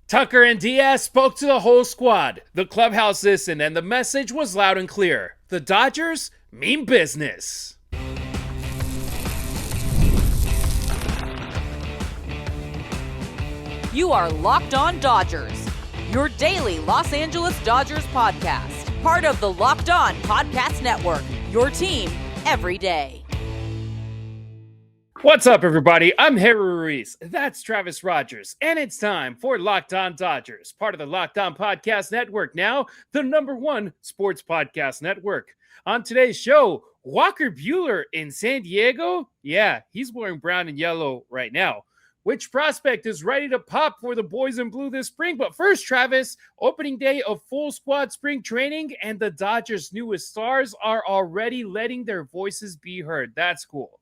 Tucker and Diaz spoke to the whole squad. The clubhouse listened, and the message was loud and clear. The Dodgers mean business. You are Locked On Dodgers, your daily Los Angeles Dodgers podcast. Part of the Locked On Podcast Network, your team every day. What's up, everybody? I'm Harry Ruiz. That's Travis Rodgers, and it's time for Locked On Dodgers, part of the Locked On Podcast Network, now the #1 sports podcast network. On today's show, Walker Buehler in San Diego. Yeah, he's wearing brown and yellow right now. Which prospect is ready to pop for the boys in blue this spring? But first, Travis, opening day of full squad spring training, and the Dodgers' newest stars are already letting their voices be heard. That's cool.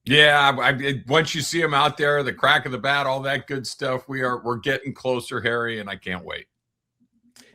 Yeah, once you see them out there, the crack of the bat, all that good stuff, we're getting closer, Harry, and I can't wait.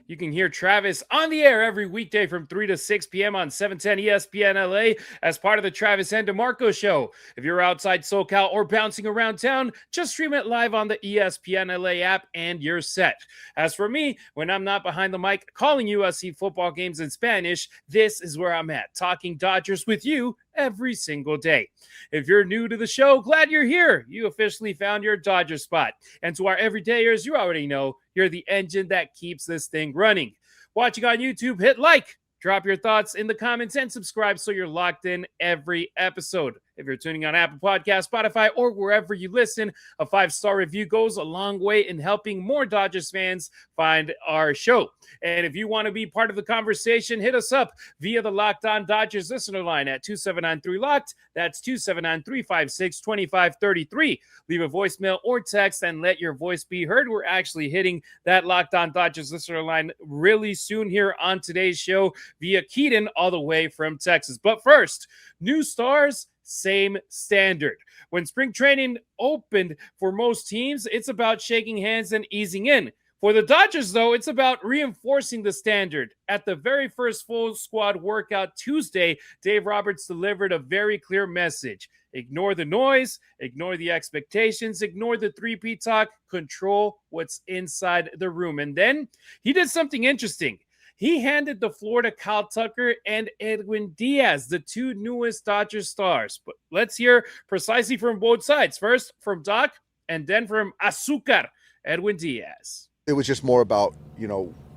You can hear Travis on the air every weekday from 3 to 6 p.m. on 710 ESPN LA as part of the Travis and DeMarco Show. If you're outside SoCal or bouncing around town, just stream it live on the ESPN LA app and you're set. As for me, when I'm not behind the mic calling USC football games in Spanish, this is where I'm at, talking Dodgers with you every single day. If you're new to the show, glad you're here. You officially found your Dodger spot. And to our everydayers, you already know you're the engine that keeps this thing running. Watching on YouTube, hit like, drop your thoughts in the comments, and subscribe so you're locked in every episode. If you're tuning on Apple Podcasts, Spotify, or wherever you listen, a 5-star review goes a long way in helping more Dodgers fans find our show. And if you want to be part of the conversation, hit us up via the Locked On Dodgers listener line at 279-3-LOCKED. That's 279-356-2533. Leave a voicemail or text and let your voice be heard. We're actually hitting that Locked On Dodgers listener line really soon here on today's show via Keaton all the way from Texas. But first, new stars, same standard. When spring training opened for most teams, it's about shaking hands and easing in. For the Dodgers, though, it's about reinforcing the standard. At the very first full squad workout Tuesday, Dave Roberts delivered a very clear message. Ignore the noise, ignore the expectations, ignore the three-peat talk, control what's inside the room. And then he did something interesting. He handed the floor to Kyle Tucker and Edwin Diaz, the two newest Dodgers stars. But let's hear precisely from both sides. First from Doc, and then from Azúcar, Edwin Diaz. It was just more about,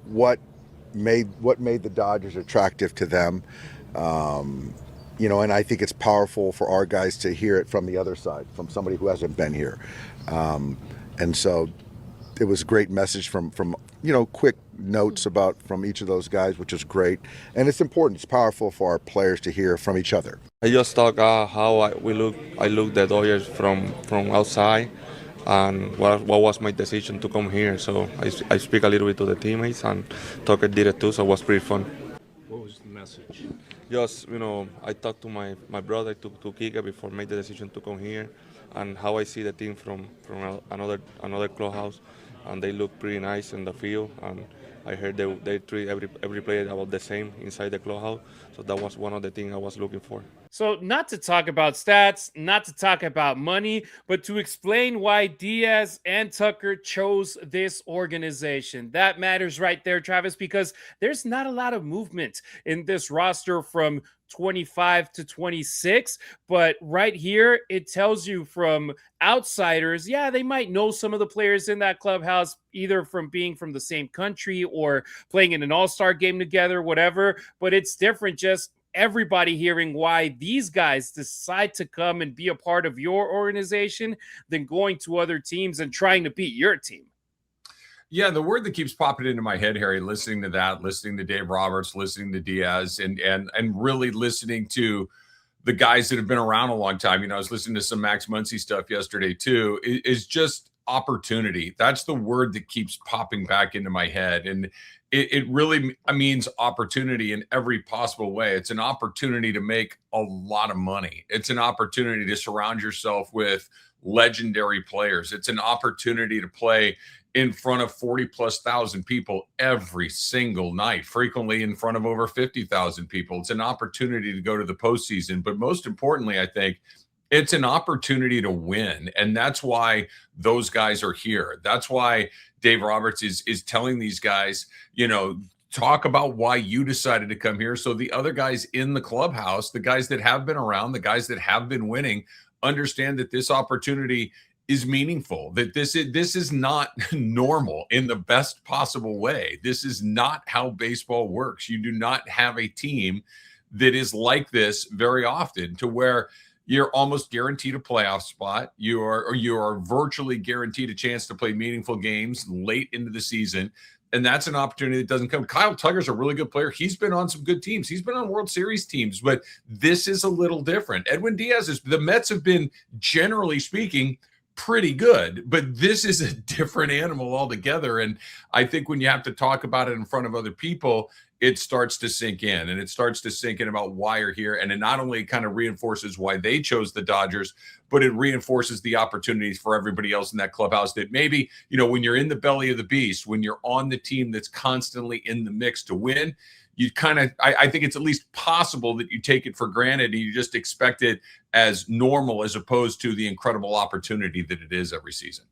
what made the Dodgers attractive to them. And I think it's powerful for our guys to hear it from the other side, from somebody who hasn't been here. And so it was a great message from quick notes from each of those guys, which is great. And it's important. It's powerful for our players to hear from each other. I just talk how I look the Dodgers from outside, and what was my decision to come here. So I speak a little bit to the teammates, and Tucker did it too, so it was pretty fun. What was the message? Just, I talked to my brother, to Kika, before I made the decision to come here, and how I see the team from another clubhouse, and they look pretty nice in the field, and I heard they treat every player about the same inside the clubhouse, so that was one of the things I was looking for. So not to talk about stats, not to talk about money, but to explain why Diaz and Tucker chose this organization. That matters right there, Travis, because there's not a lot of movement in this roster from 25 to 26, but right here it tells you from outsiders, yeah, they might know some of the players in that clubhouse, either from being from the same country or playing in an all-star game together, whatever, but it's different just everybody hearing why these guys decide to come and be a part of your organization than going to other teams and trying to beat your team. Yeah, the word that keeps popping into my head, Harry, listening to that, listening to Dave Roberts, listening to Diaz, and really listening to the guys that have been around a long time. I was listening to some Max Muncy stuff yesterday too, is just opportunity. That's the word that keeps popping back into my head. And it really means opportunity in every possible way. It's an opportunity to make a lot of money. It's an opportunity to surround yourself with legendary players. It's an opportunity to play in front of 40,000+ people every single night, frequently in front of over 50,000 people. It's an opportunity to go to the postseason. But most importantly, I think It's an opportunity to win. And that's why those guys are here. That's why Dave Roberts is telling these guys, talk about why you decided to come here. So the other guys in the clubhouse, the guys that have been around, the guys that have been winning, understand that this opportunity is meaningful, that this is not normal in the best possible way. This is not how baseball works. You do not have a team that is like this very often, to where you're almost guaranteed a playoff spot. You are virtually guaranteed a chance to play meaningful games late into the season. And that's an opportunity that doesn't come. Kyle Tugger's a really good player. He's been on some good teams. He's been on World Series teams, but this is a little different. Edwin Diaz the Mets have been, generally speaking, pretty good, but this is a different animal altogether. And I think when you have to talk about it in front of other people, it starts to sink in, and it starts to sink in about why you're here. And it not only kind of reinforces why they chose the Dodgers, but it reinforces the opportunities for everybody else in that clubhouse that maybe, when you're in the belly of the beast, when you're on the team that's constantly in the mix to win, you kind of, I think it's at least possible that you take it for granted and you just expect it as normal, as opposed to the incredible opportunity that it is every season.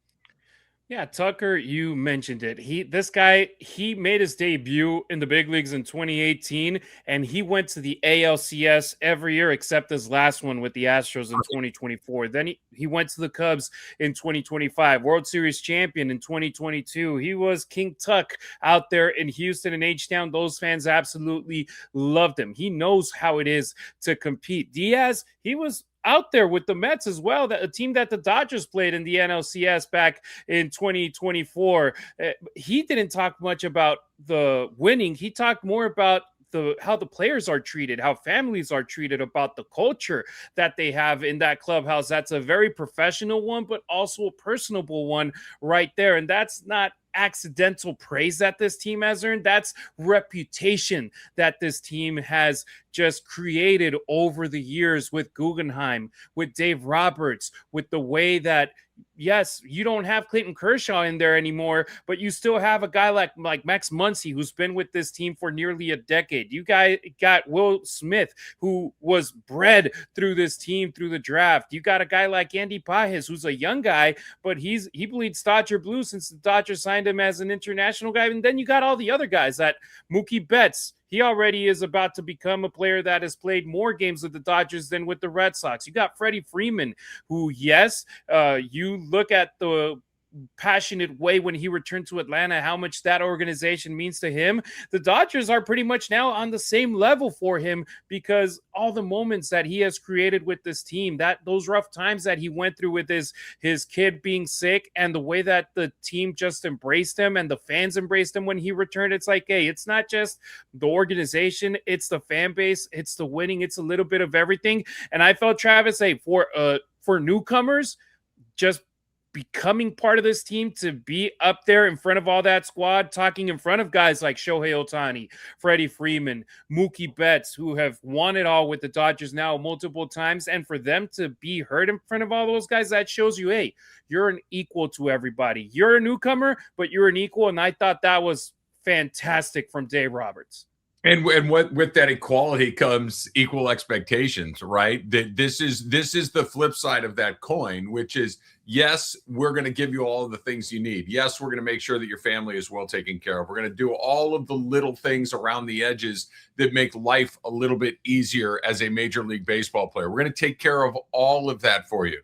Yeah, Tucker, you mentioned it. This guy made his debut in the big leagues in 2018, and he went to the ALCS every year except his last one with the Astros in 2024. Then he went to the Cubs in 2025, World Series champion in 2022. He was King Tuck out there in Houston and H-Town. Those fans absolutely loved him. He knows how it is to compete. Diaz, he was out there with the Mets as well, that a team that the Dodgers played in the NLCS back in 2024. He didn't talk much about the winning. He talked more about how the players are treated, how families are treated, about the culture that they have in that clubhouse. That's a very professional one, but also a personable one right there. And that's not accidental praise that this team has earned. That's reputation that this team has just created over the years with Guggenheim, with Dave Roberts, with the way that, yes, you don't have Clayton Kershaw in there anymore, but you still have a guy like Max Muncy, who's been with this team for nearly a decade. You guys got Will Smith, who was bred through this team through the draft. You got a guy like Andy Pages, who's a young guy, but he bleeds Dodger blue since the Dodgers signed him as an international guy. And then you got all the other guys, that Mookie Betts. He already is about to become a player that has played more games with the Dodgers than with the Red Sox. You got Freddie Freeman, who, yes, you look at the passionate way when he returned to Atlanta, how much that organization means to him. The Dodgers are pretty much now on the same level for him, because all the moments that he has created with this team, that those rough times that he went through with his kid being sick, and the way that the team just embraced him and the fans embraced him when he returned. It's like, hey, it's not just the organization, it's the fan base, it's the winning, it's a little bit of everything. And I felt, Travis, hey, for newcomers, just becoming part of this team, to be up there in front of all that squad, talking in front of guys like Shohei Ohtani, Freddie Freeman, Mookie Betts, who have won it all with the Dodgers now multiple times, and for them to be heard in front of all those guys, that shows you, hey, you're an equal to everybody. You're a newcomer, but you're an equal, and I thought that was fantastic from Dave Roberts. And with that equality comes equal expectations, right? That this is the flip side of that coin, which is, yes, we're going to give you all of the things you need. Yes, we're going to make sure that your family is well taken care of. We're going to do all of the little things around the edges that make life a little bit easier as a Major League Baseball player. We're going to take care of all of that for you.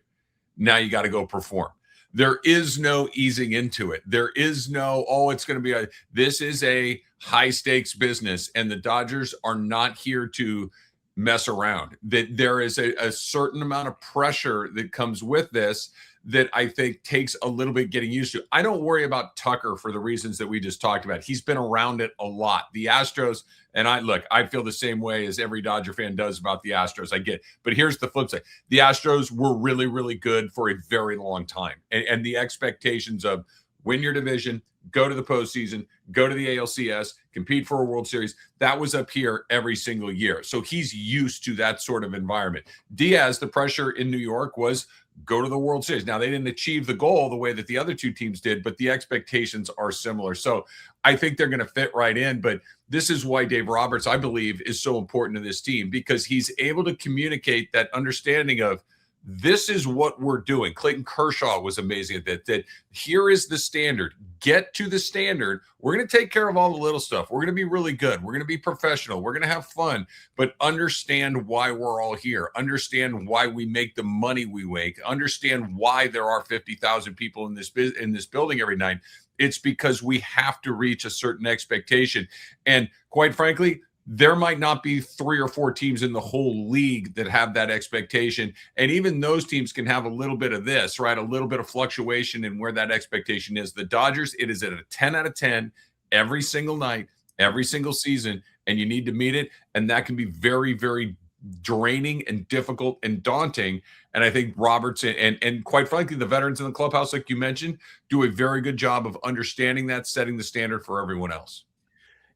Now you got to go perform. There is no easing into it. There is no, it's going to be this is a high stakes business, and the Dodgers are not here to mess around. That there is a certain amount of pressure that comes with this that I think takes a little bit getting used to. I don't worry about Tucker for the reasons that we just talked about. He's been around it a lot. The Astros, and I feel the same way as every Dodger fan does about the Astros. I get, but here's the flip side. The Astros were really, really good for a very long time. And the expectations of win your division, go to the postseason, go to the ALCS, compete for a World Series, that was up here every single year. So he's used to that sort of environment. Diaz, the pressure in New York was go to the World Series. Now, they didn't achieve the goal the way that the other two teams did, but the expectations are similar. So I think they're going to fit right in. But this is why Dave Roberts, I believe, is so important to this team, because he's able to communicate that understanding of this is what we're doing. Clayton Kershaw was amazing at that here is the standard. Get to the standard. We're going to take care of all the little stuff. We're going to be really good. We're going to be professional. We're going to have fun, but understand why we're all here. Understand why we make the money we make. Understand why there are 50,000 people in this building every night. It's because we have to reach a certain expectation. And quite frankly, there might not be 3 or 4 teams in the whole league that have that expectation. And even those teams can have a little bit of this, right? A little bit of fluctuation in where that expectation is. The Dodgers, it is at a 10 out of 10 every single night, every single season, and you need to meet it. And that can be very, very draining and difficult and daunting. And I think Roberts and quite frankly, the veterans in the clubhouse, like you mentioned, do a very good job of understanding that, setting the standard for everyone else.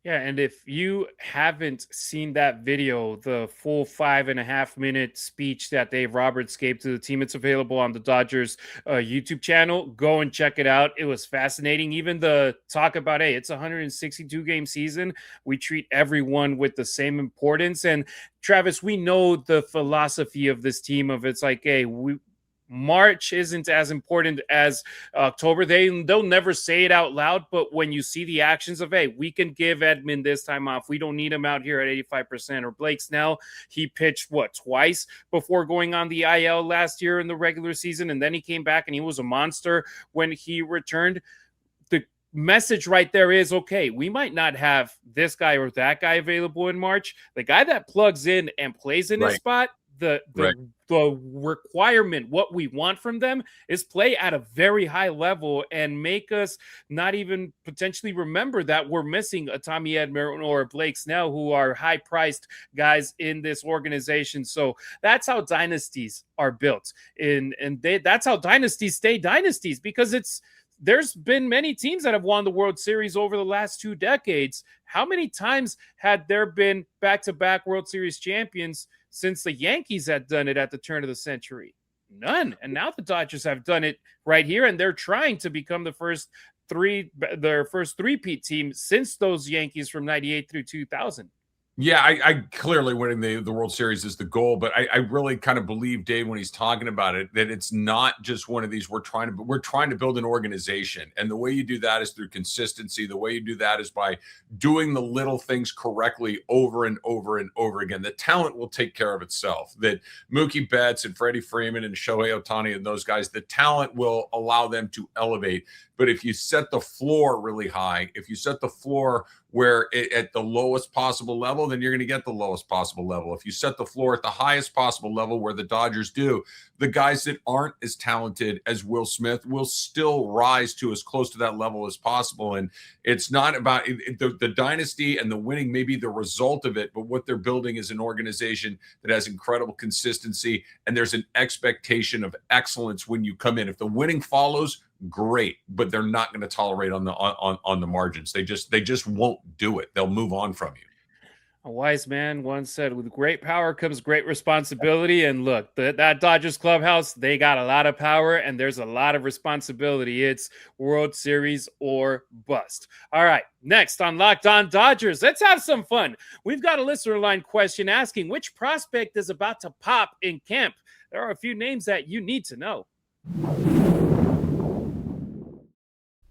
Yeah, and if you haven't seen that video, the full 5.5-minute speech that Dave Roberts gave to the team, it's available on the Dodgers YouTube channel. Go and check it out. It was fascinating. Even the talk about, hey, it's a 162-game season. We treat everyone with the same importance. And Travis, we know the philosophy of this team of it's like, hey, March isn't as important as October. They'll never say it out loud, but when you see the actions of, hey, we can give Edwin this time off. We don't need him out here at 85%. Or Blake Snell, he pitched twice before going on the IL last year in the regular season, and then he came back and he was a monster when he returned. The message right there is, okay, we might not have this guy or that guy available in March. The guy that plugs in and plays in his spot, the requirement, what we want from them is play at a very high level and make us not even potentially remember that we're missing a Tommy Edman or a Blake Snell, who are high-priced guys in this organization. So that's how dynasties are built. That's how dynasties stay dynasties, because there's been many teams that have won the World Series over the last 2 decades. How many times had there been back-to-back World Series champions since the Yankees had done it at the turn of the century? None. And now the Dodgers have done it right here, and they're trying to become their first three-peat team since those Yankees from 98 through 2000. Yeah, I clearly winning the World Series is the goal, but I really kind of believe Dave when he's talking about it that it's not just one of these. We're trying to build an organization, and the way you do that is through consistency. The way you do that is by doing the little things correctly over and over and over again. The talent will take care of itself. That Mookie Betts and Freddie Freeman and Shohei Ohtani and those guys, the talent will allow them to elevate. But if you set the floor really high, if you set the floor where at the lowest possible level, then you're going to get the lowest possible level. If you set the floor at the highest possible level, where the Dodgers do, the guys that aren't as talented as Will Smith will still rise to as close to that level as possible. And it's not about the dynasty and the winning may be the result of it, but what they're building is an organization that has incredible consistency, and there's an expectation of excellence when you come in. If the winning follows, great, but they're not going to tolerate on the margins. They just won't do it. They'll move on from you. A wise man once said, with great power comes great responsibility. And look, that Dodgers clubhouse, they got a lot of power and there's a lot of responsibility. It's World Series or bust. All right, next on Locked On Dodgers, let's have some fun. We've got a listener line question asking, which prospect is about to pop in camp? There are a few names that you need to know.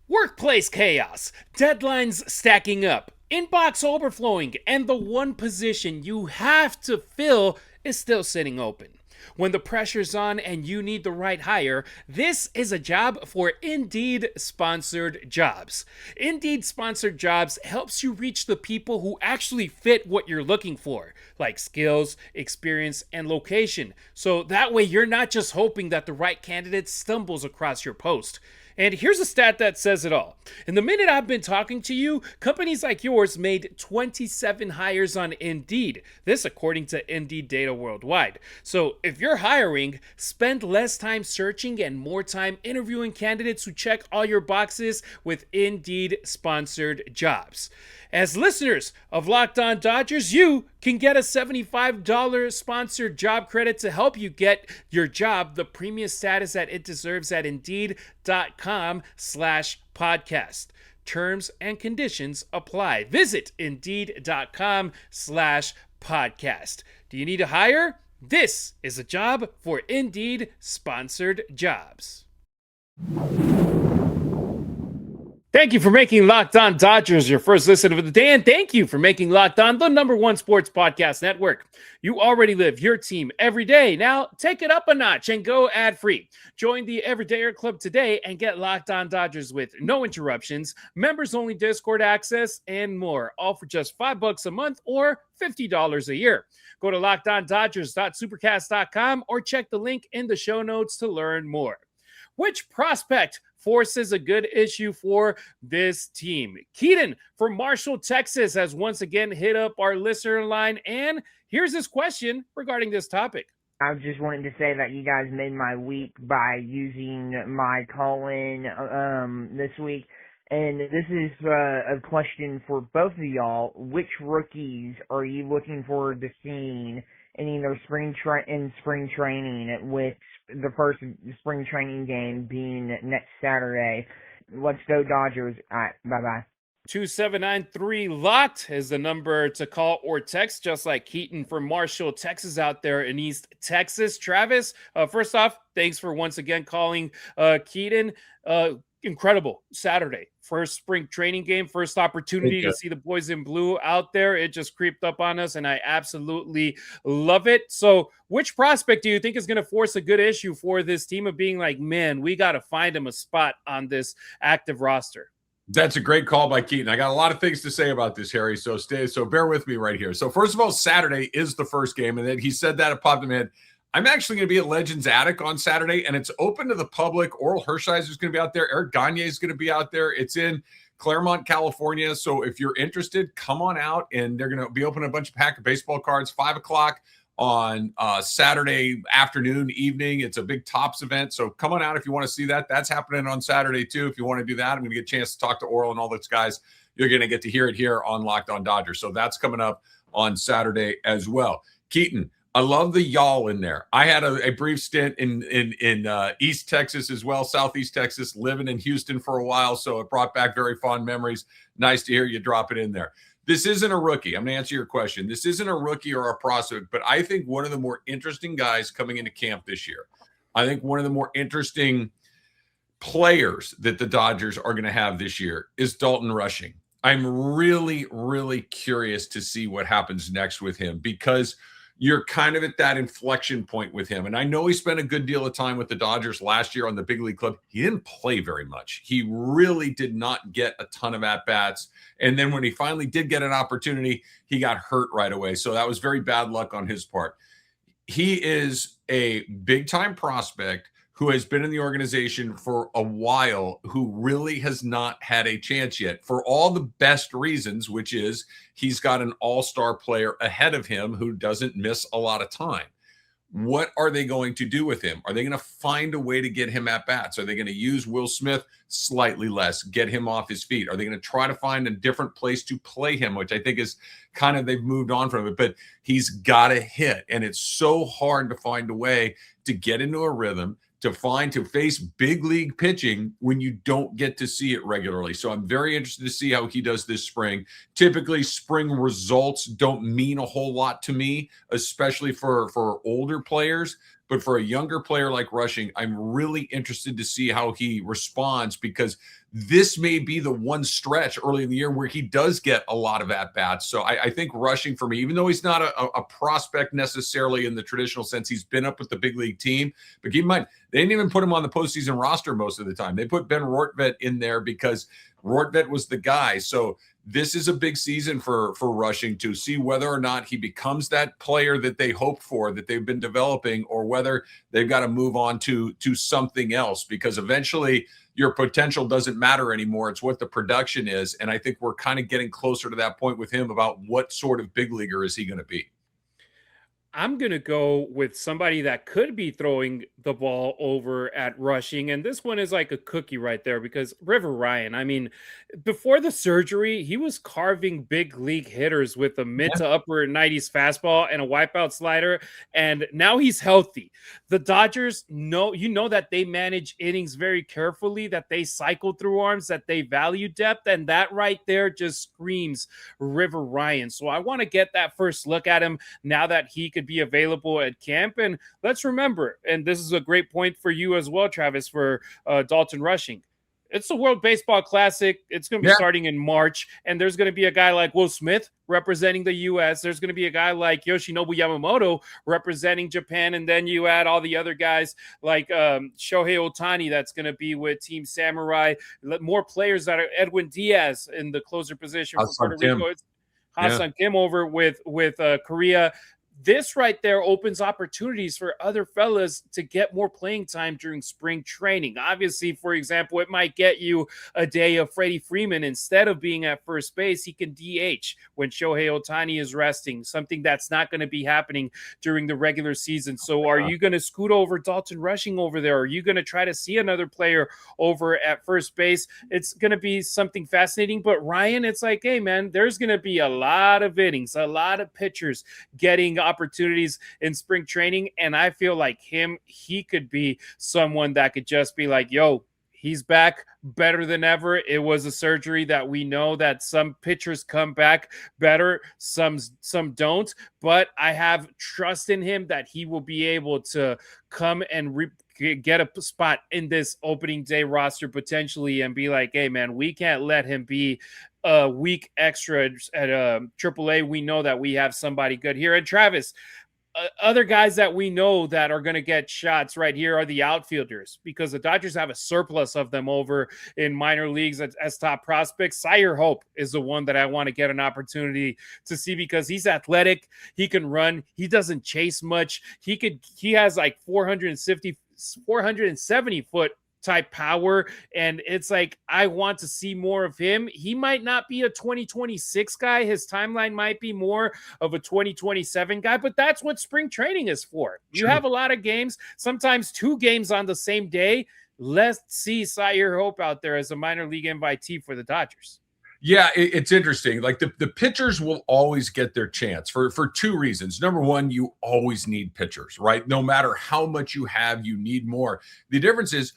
Workplace chaos, deadlines stacking up, inbox overflowing, and the one position you have to fill is still sitting open. When the pressure's on and you need the right hire, this is a job for Indeed Sponsored Jobs. Indeed Sponsored Jobs helps you reach the people who actually fit what you're looking for, like skills, experience, and location. So that way you're not just hoping that the right candidate stumbles across your post. And here's a stat that says it all. In the minute I've been talking to you, companies like yours made 27 hires on Indeed. This according to Indeed data worldwide. So if you're hiring, spend less time searching and more time interviewing candidates who check all your boxes with Indeed Sponsored Jobs. As listeners of Locked On Dodgers, you can get a $75 sponsored job credit to help you get your job the premium status that it deserves at Indeed.com/podcast. Terms and conditions apply. Visit Indeed.com/podcast. Do you need to hire? This is a job for Indeed sponsored jobs. Thank you for making Locked On Dodgers your first listen of the day, and thank you for making Locked On the #1 sports podcast network. You already live your team every day. Now take it up a notch and go ad-free. Join the Everydayer Club today and get Locked On Dodgers with no interruptions, members-only Discord access, and more, all for just $5 a month or $50 a year. Go to lockedondodgers.supercast.com or check the link in the show notes to learn more. Which prospect forces a good issue for this team? Keaton from Marshall, Texas has once again hit up our listener line, and here's his question regarding this topic. I just wanted to say that you guys made my week by using my call-in this week. And this is a question for both of y'all. Which rookies are you looking forward to seeing in either spring training, with the first spring training game being next Saturday? Let's go Dodgers. All right, bye-bye. 2793 locked is the number to call or text, just like Keaton from Marshall, Texas out there in East Texas. Travis, first off, thanks for once again calling Keaton. Incredible Saturday, first spring training game, first opportunity to see the boys in blue out there. It just creeped up on us, and I absolutely love it. So which prospect do you think is going to force a good issue for this team of being like, man, we got to find him a spot on this active roster? That's a great call by Keaton. I got a lot of things to say about this, Harry. So bear with me right here. So first of all, Saturday is the first game, and then he said that it popped in my head. I'm actually going to be at Legends Attic on Saturday, and it's open to the public. Oral Hershiser is going to be out there. Eric Gagne is going to be out there. It's in Claremont, California. So if you're interested, come on out, and they're going to be opening a bunch of pack of baseball cards, 5 o'clock on Saturday afternoon, evening. It's a big Tops event. So come on out if you want to see that. That's happening on Saturday too. If you want to do that, I'm going to get a chance to talk to Oral and all those guys. You're going to get to hear it here on Locked On Dodgers. So that's coming up on Saturday as well. Keaton, I love the y'all in there. I had a brief stint in East Texas as well, Southeast Texas, living in Houston for a while. So it brought back very fond memories. Nice to hear you drop it in there. This isn't a rookie. I'm going to answer your question. This isn't a rookie or a prospect, but I think one of the more interesting guys coming into camp this year, I think one of the more interesting players that the Dodgers are going to have this year is Dalton Rushing. I'm really, really curious to see what happens next with him, because you're kind of at that inflection point with him. And I know he spent a good deal of time with the Dodgers last year on the big league club. He didn't play very much. He really did not get a ton of at-bats. And then when he finally did get an opportunity, he got hurt right away. So that was very bad luck on his part. He is a big-time prospect who has been in the organization for a while, who really has not had a chance yet for all the best reasons, which is he's got an all-star player ahead of him who doesn't miss a lot of time. What are they going to do with him? Are they going to find a way to get him at bats? Are they going to use Will Smith slightly less, get him off his feet? Are they going to try to find a different place to play him, which I think is kind of, they've moved on from it, but he's got to hit. And it's so hard to find a way to get into a rhythm, to face big league pitching when you don't get to see it regularly. So I'm very interested to see how he does this spring. Typically, spring results don't mean a whole lot to me, especially for older players. But for a younger player like Rushing, I'm really interested to see how he responds, because this may be the one stretch early in the year where he does get a lot of at-bats. So I think Rushing, for me, even though he's not a prospect necessarily in the traditional sense, he's been up with the big league team. But keep in mind, they didn't even put him on the postseason roster most of the time. They put Ben Rortvedt in there because Rortvedt was the guy. So this is a big season for Rushing, to see whether or not he becomes that player that they hoped for, that they've been developing, or whether they've got to move on to something else, because eventually your potential doesn't matter anymore. It's what the production is. And I think we're kind of getting closer to that point with him about what sort of big leaguer is he going to be. I'm going to go with somebody that could be throwing the ball over at Rushing. And this one is like a cookie right there, because River Ryan, I mean, before the surgery, he was carving big league hitters with a mid to upper 90s fastball and a wipeout slider. And now he's healthy. The Dodgers know, that they manage innings very carefully, that they cycle through arms, that they value depth. And that right there just screams River Ryan. So I want to get that first look at him now that he could be available at camp. And let's remember, and this is a great point for you as well, Travis, for Dalton Rushing. It's the World Baseball Classic. It's going to be starting in March, and there's going to be a guy like Will Smith representing the U.S. There's going to be a guy like Yoshinobu Yamamoto representing Japan, and then you add all the other guys like Shohei Ohtani that's going to be with Team Samurai. More players that are Edwin Diaz in the closer position for Puerto Rico. It's Ha-Seong Kim over with Korea. This right there opens opportunities for other fellas to get more playing time during spring training. Obviously, for example, it might get you a day of Freddie Freeman. Instead of being at first base, he can DH when Shohei Ohtani is resting, something that's not going to be happening during the regular season. So are you going to scoot over Dalton Rushing over there? Are you going to try to see another player over at first base? It's going to be something fascinating. But Ryan, it's like, hey, man, there's going to be a lot of innings, a lot of pitchers getting opportunities in spring training, and I feel like he could be someone that could just be like, yo, he's back better than ever. It was a surgery that we know that some pitchers come back better, some don't, but I have trust in him that he will be able to come and get a spot in this opening day roster potentially and be like, hey, man, we can't let him be a week extra at AAA. We know that we have somebody good here. And Travis, other guys that we know that are going to get shots right here are the outfielders, because the Dodgers have a surplus of them over in minor leagues as top prospects. Sire Hope is the one that I want to get an opportunity to see because he's athletic. He can run. He doesn't chase much. He has like 470 foot type power, and it's like I want to see more of him. He might not be a 2026 guy. His timeline might be more of a 2027 guy, but that's what spring training is for. You have a lot of games, sometimes 2 games on the same day. Let's see Sire Hope out there as a minor league invitee for the Dodgers. Yeah, it's interesting. Like the pitchers will always get their chance for 2 reasons. Number one, you always need pitchers, right? No matter how much you have, you need more. The difference is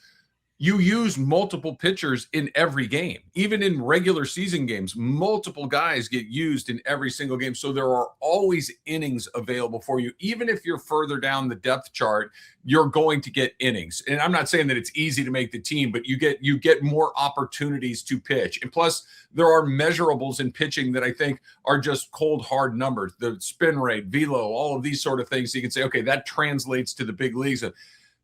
you use multiple pitchers in every game. Even in regular season games, multiple guys get used in every single game. So there are always innings available for you. Even if you're further down the depth chart, you're going to get innings. And I'm not saying that it's easy to make the team, but you get more opportunities to pitch. And plus, there are measurables in pitching that I think are just cold, hard numbers. The spin rate, velo, all of these sort of things. So you can say, okay, that translates to the big leagues.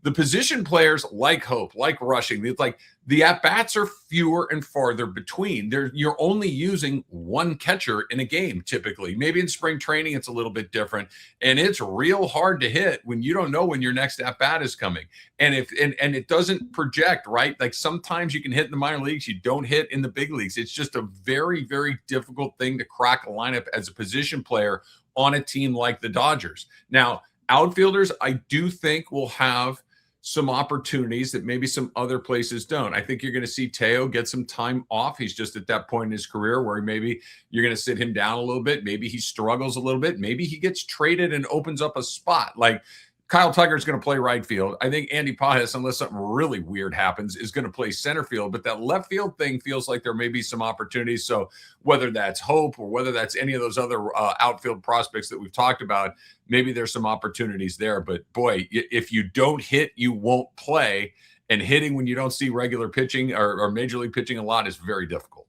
The position players like Hope, like Rushing, it's like the at-bats are fewer and farther between. You're only using one catcher in a game, typically. Maybe in spring training, it's a little bit different. And it's real hard to hit when you don't know when your next at-bat is coming. And it doesn't project, right? Like sometimes you can hit in the minor leagues, you don't hit in the big leagues. It's just a very, very difficult thing to crack a lineup as a position player on a team like the Dodgers. Now, outfielders, I do think will have some opportunities that maybe some other places don't. I think you're going to see Teo get some time off. He's just at that point in his career where maybe you're going to sit him down a little bit. Maybe he struggles a little bit. Maybe he gets traded and opens up a spot. Like Kyle Tucker is going to play right field. I think Andy Pajes, unless something really weird happens, is going to play center field. But that left field thing feels like there may be some opportunities. So whether that's Hope or whether that's any of those other outfield prospects that we've talked about, maybe there's some opportunities there. But boy, if you don't hit, you won't play. And hitting when you don't see regular pitching or major league pitching a lot is very difficult.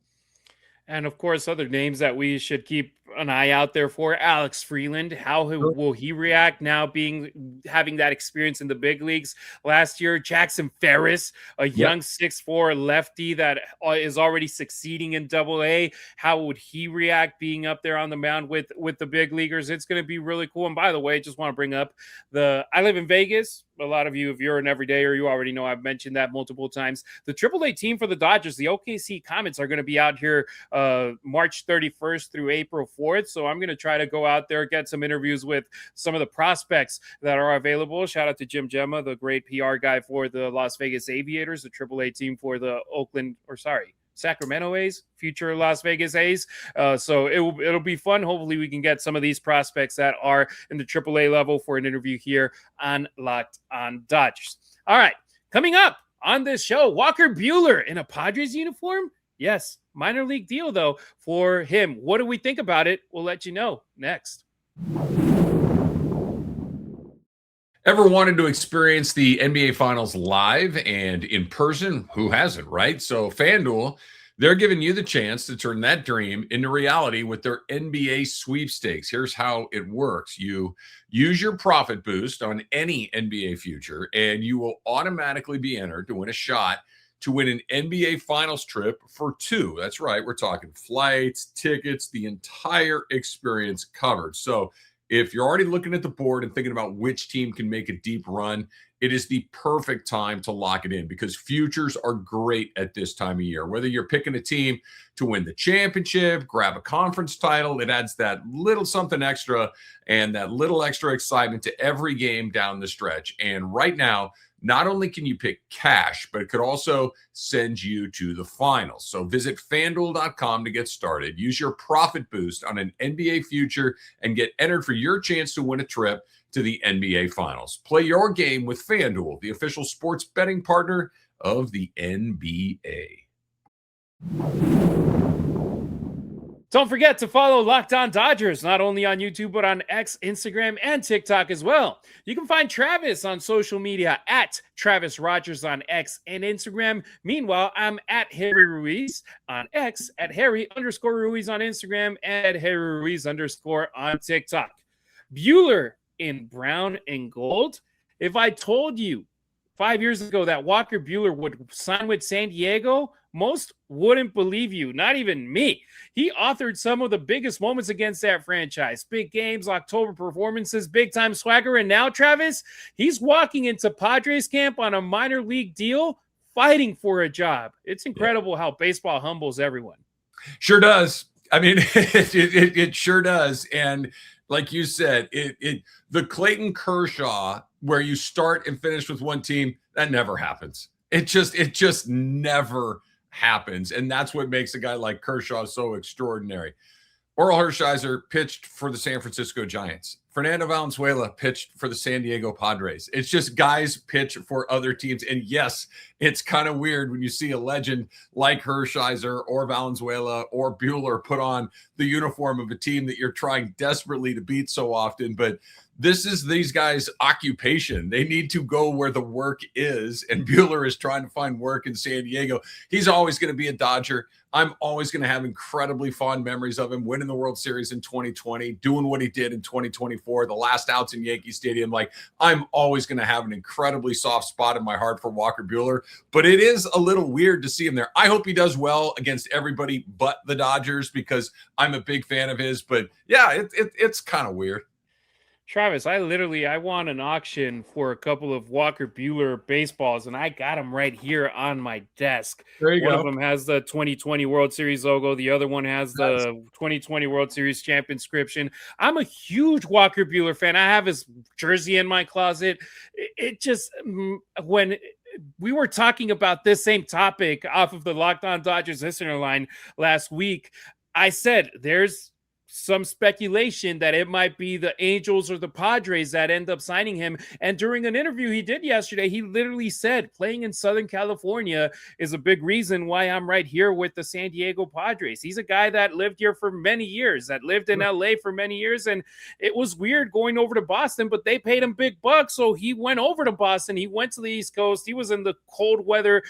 And of course, other names that we should keep an eye out there for: Alex Freeland. How will he react now having that experience in the big leagues last year? Jackson Ferris, a young 6'4" lefty that is already succeeding in Double-A. How would he react being up there on the mound with the big leaguers? It's going to be really cool. And by the way, just want to bring up I live in Vegas. A lot of you, if you're an everydayer, you already know I've mentioned that multiple times. The Triple-A team for the Dodgers, the OKC Comets, are going to be out here March 31st through April 4th. So I'm going to try to go out there, get some interviews with some of the prospects that are available. Shout out to Jim Gemma, the great PR guy for the Las Vegas Aviators, the Triple-A team for the Sacramento A's, future Las Vegas A's. So it'll be fun. Hopefully we can get some of these prospects that are in the AAA level for an interview here on Locked on Dodgers. All right, coming up on this show, Walker Buehler in a Padres uniform. Yes, minor league deal though for him. What do we think about it? We'll let you know next. Ever wanted to experience the NBA Finals live and in person? Who hasn't, right? So FanDuel, they're giving you the chance to turn that dream into reality with their NBA sweepstakes. Here's how it works. You use your profit boost on any NBA future, and you will automatically be entered to win a shot to win an NBA Finals trip for two. That's right. We're talking flights, tickets, the entire experience covered. So if you're already looking at the board and thinking about which team can make a deep run, it is the perfect time to lock it in because futures are great at this time of year. Whether you're picking a team to win the championship, grab a conference title, it adds that little something extra and that little extra excitement to every game down the stretch. And right now, not only can you pick cash, but it could also send you to the finals. So visit FanDuel.com to get started. Use your profit boost on an NBA future and get entered for your chance to win a trip to the NBA Finals. Play your game with FanDuel, the official sports betting partner of the NBA. Don't forget to follow Locked On Dodgers, not only on YouTube, but on X, Instagram, and TikTok as well. You can find Travis on social media at Travis Rodgers on X and Instagram. Meanwhile, I'm at Harry Ruiz on X, at Harry_Ruiz on Instagram, and at Harry Ruiz_ on TikTok. Buehler in brown and gold. If I told you 5 years ago that Walker Buehler would sign with San Diego, most wouldn't believe you, not even me. He authored some of the biggest moments against that franchise. Big games, October performances, big-time swagger, and now, Travis, he's walking into Padres camp on a minor league deal, fighting for a job. It's incredible how baseball humbles everyone. Sure does. I mean, it sure does. And like you said, the Clayton Kershaw, where you start and finish with one team, that never happens. It just never happens. And that's what makes a guy like Kershaw so extraordinary. Oral Hershiser pitched for the San Francisco Giants. Fernando Valenzuela pitched for the San Diego Padres. It's just guys pitch for other teams. And yes, it's kind of weird when you see a legend like Hershiser or Valenzuela or Buehler put on the uniform of a team that you're trying desperately to beat so often. But this is these guys' occupation. They need to go where the work is. And Buehler is trying to find work in San Diego. He's always going to be a Dodger. I'm always going to have incredibly fond memories of him winning the World Series in 2020, doing what he did in 2024, the last outs in Yankee Stadium. Like, I'm always going to have an incredibly soft spot in my heart for Walker Buehler, but it is a little weird to see him there. I hope he does well against everybody but the Dodgers because I'm a big fan of his, but yeah, it's kind of weird. Travis, I want an auction for a couple of Walker Buehler baseballs, and I got them right here on my desk. There you go. One of them has the 2020 World Series logo. The other one has the 2020 World Series champ inscription. I'm a huge Walker Buehler fan. I have his jersey in my closet. It just, when we were talking about this same topic off of the Locked On Dodgers listener line last week, I said there's some speculation that it might be the Angels or the Padres that end up signing him. And during an interview he did yesterday, he literally said playing in Southern California is a big reason why I'm right here with the San Diego Padres. He's a guy that lived here for many years, that lived in LA for many years. And it was weird going over to Boston, but they paid him big bucks. So he went over to Boston. He went to the East Coast. He was in the cold weather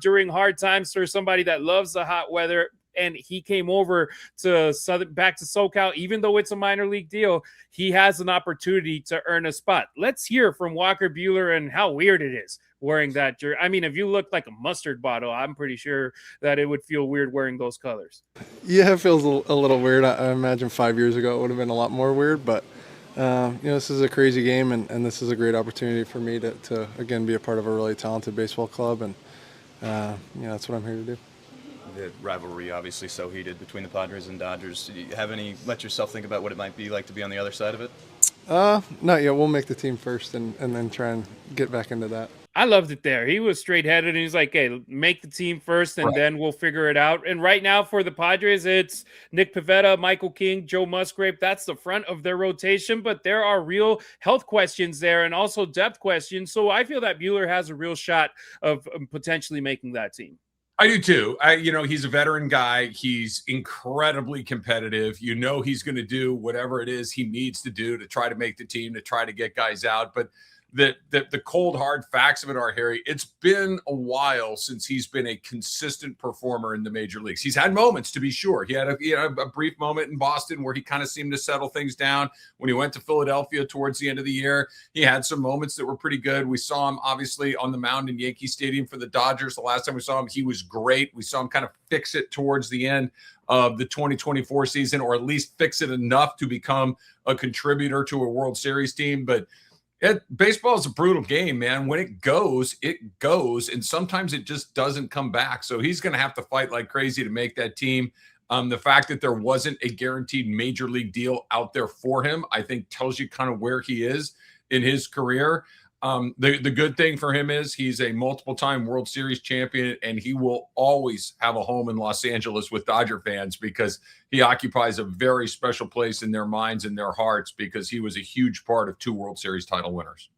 during hard times for somebody that loves the hot weather. And he came over to back to SoCal, even though it's a minor league deal. He has an opportunity to earn a spot. Let's hear from Walker Buehler and how weird it is wearing that jersey. I mean, if you look like a mustard bottle, I'm pretty sure that it would feel weird wearing those colors. Yeah, it feels a little weird. I imagine 5 years ago it would have been a lot more weird, but this is a crazy game, and this is a great opportunity for me to again be a part of a really talented baseball club, and that's what I'm here to do. The rivalry obviously so heated between the Padres and Dodgers. Do you have let yourself think about what it might be like to be on the other side of it? Not yet. We'll make the team first and then try and get back into that. I loved it there. He was straight-headed, and he's like, hey, make the team first, and then we'll figure it out. And right now for the Padres, it's Nick Pivetta, Michael King, Joe Musgrave. That's the front of their rotation, but there are real health questions there and also depth questions. So I feel that Buehler has a real shot of potentially making that team. I do too. He's a veteran guy. He's incredibly competitive. He's going to do whatever it is he needs to do to try to make the team, to try to get guys out. But the cold hard facts of it are, Harry, it's been a while since he's been a consistent performer in the major leagues. He's had moments, to be sure. He had a brief moment in Boston where he kind of seemed to settle things down. When he went to Philadelphia towards the end of the year, he had some moments that were pretty good. We saw him obviously on the mound in Yankee Stadium for the Dodgers. The last time we saw him, he was great. We saw him kind of fix it towards the end of the 2024 season, or at least fix it enough to become a contributor to a World Series team. But baseball is a brutal game, man. When it goes, and sometimes it just doesn't come back. So he's going to have to fight like crazy to make that team. The fact that there wasn't a guaranteed major league deal out there for him, I think tells you kind of where he is in his career. The good thing for him is he's a multiple-time World Series champion, and he will always have a home in Los Angeles with Dodger fans because he occupies a very special place in their minds and their hearts because he was a huge part of 2 World Series title winners.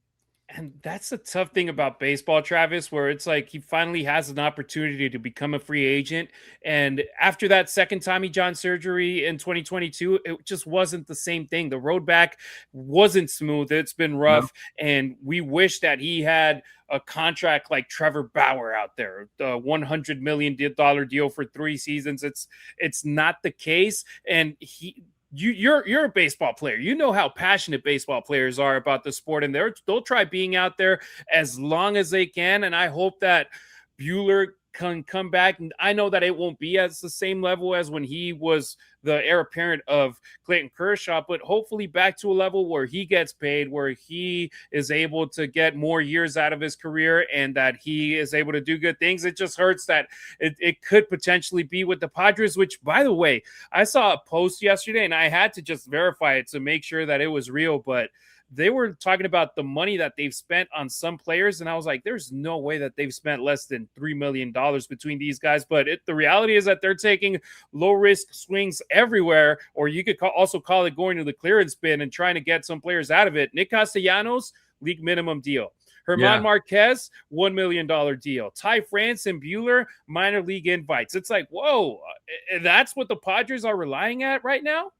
And that's the tough thing about baseball, Travis, where it's like he finally has an opportunity to become a free agent. And after that second Tommy John surgery in 2022, it just wasn't the same thing. The road back wasn't smooth. It's been rough. No. And we wish that he had a contract like Trevor Bauer out there, the $100 million deal for 3 seasons. It's not the case. And you're a baseball player. You know how passionate baseball players are about the sport, and they'll try being out there as long as they can. And I hope that Buehler can come back. And I know that it won't be as the same level as when he was the heir apparent of Clayton Kershaw, but hopefully back to a level where he gets paid, where he is able to get more years out of his career and that he is able to do good things. It just hurts that it could potentially be with the Padres, which, by the way, I saw a post yesterday and I had to just verify it to make sure that it was real, but they were talking about the money that they've spent on some players. And I was like, there's no way that they've spent less than $3 million between these guys. But the reality is that they're taking low risk swings everywhere, or you could also call it going to the clearance bin and trying to get some players out of it. Nick Castellanos, league minimum deal. Herman Marquez, $1 million deal. Ty France and Buehler, minor league invites. It's like, whoa, that's what the Padres are relying at right now?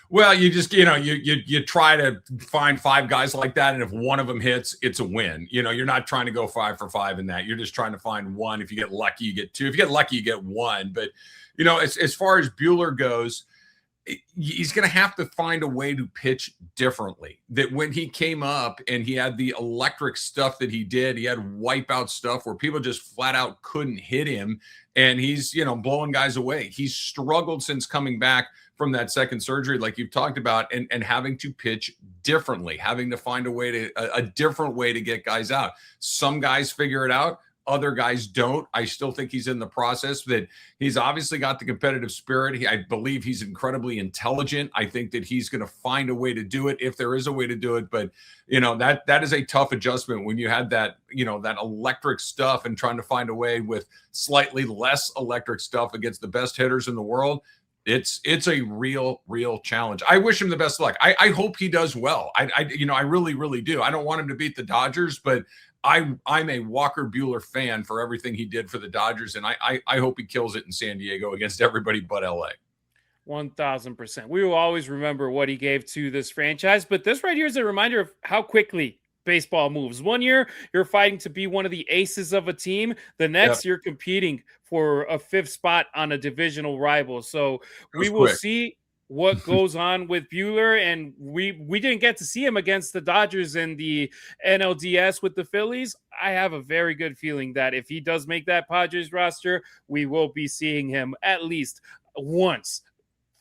Well, you just, you try to find 5 guys like that, and if one of them hits, it's a win. You're not trying to go 5 for 5 in that. You're just trying to find one. If you get lucky, you get 2. If you get lucky, you get 1. But, as far as Buehler goes, he's going to have to find a way to pitch differently. That when he came up and he had the electric stuff that he did, he had wipeout stuff where people just flat out couldn't hit him, and he's, blowing guys away. He's struggled since coming back from that second surgery, like you've talked about, and having to pitch differently, having to find a different way to get guys out. Some guys figure it out. Other guys don't. I still think he's in the process. That he's obviously got the competitive spirit. I believe he's incredibly intelligent. I think that he's going to find a way to do it if there is a way to do it. But that is a tough adjustment when you had that that electric stuff and trying to find a way with slightly less electric stuff against the best hitters in the world. It's a real challenge. I wish him the best of luck. I hope he does well. I really, really do. I don't want him to beat the Dodgers, but I'm a Walker Buehler fan for everything he did for the Dodgers, and I hope he kills it in San Diego against everybody but LA. 1,000%. We will always remember what he gave to this franchise, but this right here is a reminder of how quickly baseball moves. One year, you're fighting to be one of the aces of a team. The next, you're competing for a 5th spot on a divisional rival. So we will see what goes on with Buehler, and we didn't get to see him against the Dodgers in the NLDS with the Phillies. I have a very good feeling that if he does make that Padres roster, we will be seeing him at least once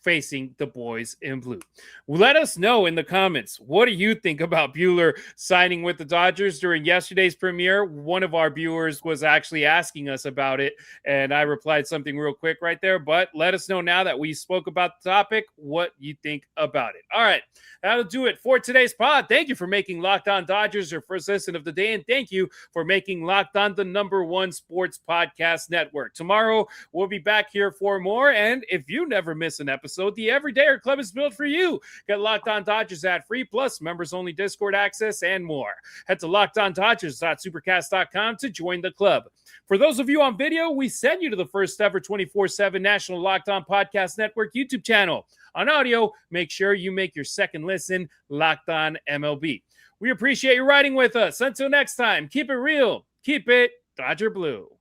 facing the boys in blue. Let us know in the comments, what do you think about Buehler signing with the Dodgers? During yesterday's premiere, one of our viewers was actually asking us about it, and I replied something real quick right there. But let us know now that we spoke about the topic, what you think about it. All right, that'll do it for today's pod. Thank you for making Locked On Dodgers your first listen of the day, and thank you for making Locked On the #1 sports podcast network. Tomorrow, we'll be back here for more, and if you never miss an episode, the Everydayer Club is built for you. Get Locked On Dodgers ad free, plus members-only Discord access and more. Head to LockedOnDodgers.supercast.com to join the club. For those of you on video, we send you to the first ever 24/7 National Locked On Podcast Network YouTube channel. On audio, make sure you make your second listen Locked On MLB. We appreciate you riding with us. Until next time, keep it real, keep it Dodger Blue.